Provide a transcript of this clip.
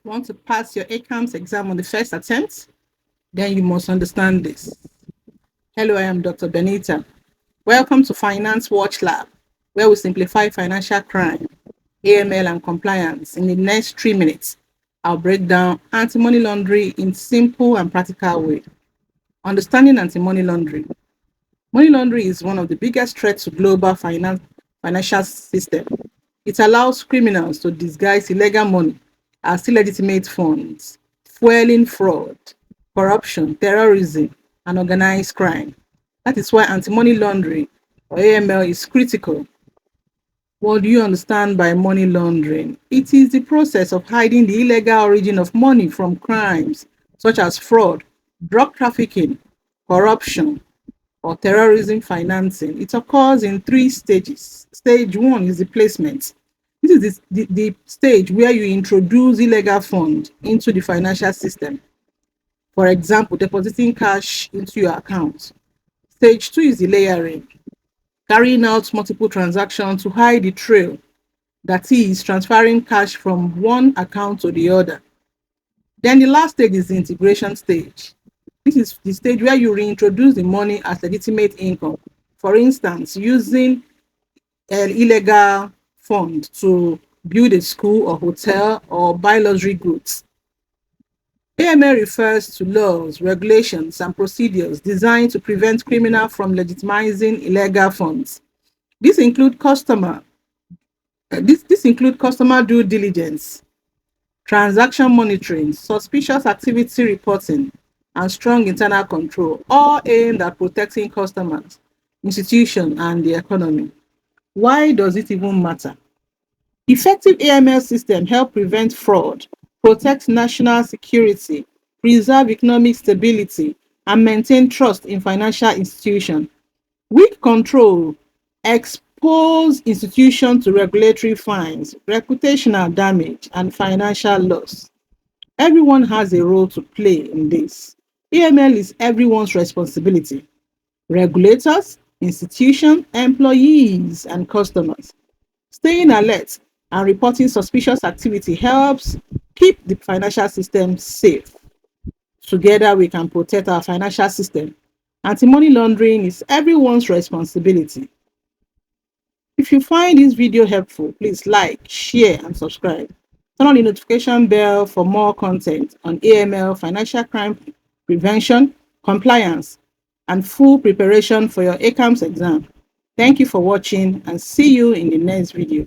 Want to pass your ACAMS exam on the first attempt? Then you must understand this. Hello, I am Dr. Benita. Welcome to Finance Watch Lab, where we simplify financial crime, AML, and compliance. In the next 3 minutes, I'll break down anti-money laundering in simple and practical way. Understanding anti-money laundering. Money laundering is one of the biggest threats to global financial system. It allows criminals to disguise illegal money as illegitimate funds, fueling fraud, corruption, terrorism, and organized crime. That is why anti-money laundering, or AML, is critical. What do you understand by money laundering? It is the process of hiding the illegal origin of money from crimes such as fraud, drug trafficking, corruption, or terrorism financing. It occurs in 3 stages. Stage 1 is the placement. This is the stage where you introduce illegal funds into the financial system. For example, depositing cash into your account. Stage 2 is the layering, carrying out multiple transactions to hide the trail, that is, transferring cash from one account to the other. Then the last stage is the integration stage. This is the stage where you reintroduce the money as legitimate income. For instance, using an illegal fund to build a school or hotel or buy luxury goods. AML refers to laws, regulations, and procedures designed to prevent criminals from legitimizing illegal funds. This include this include customer due diligence, transaction monitoring, suspicious activity reporting, and strong internal control, all aimed at protecting customers, institutions, and the economy. Why does it even matter? Effective AML system help prevent fraud, protect national security, preserve economic stability, and maintain trust in financial institutions. Weak control expose institutions to regulatory fines, reputational damage, and financial loss. Everyone has a role to play in this. AML is everyone's responsibility. Regulators, institutions, employees, and customers. Staying alert and reporting suspicious activity helps keep the financial system safe. Together, we can protect our financial system. Anti-money laundering is everyone's responsibility. If you find this video helpful, please like, share, and subscribe. Turn on the notification bell for more content on AML, financial crime prevention, compliance, and full preparation for your ACAMS exam. Thank you for watching and see you in the next video.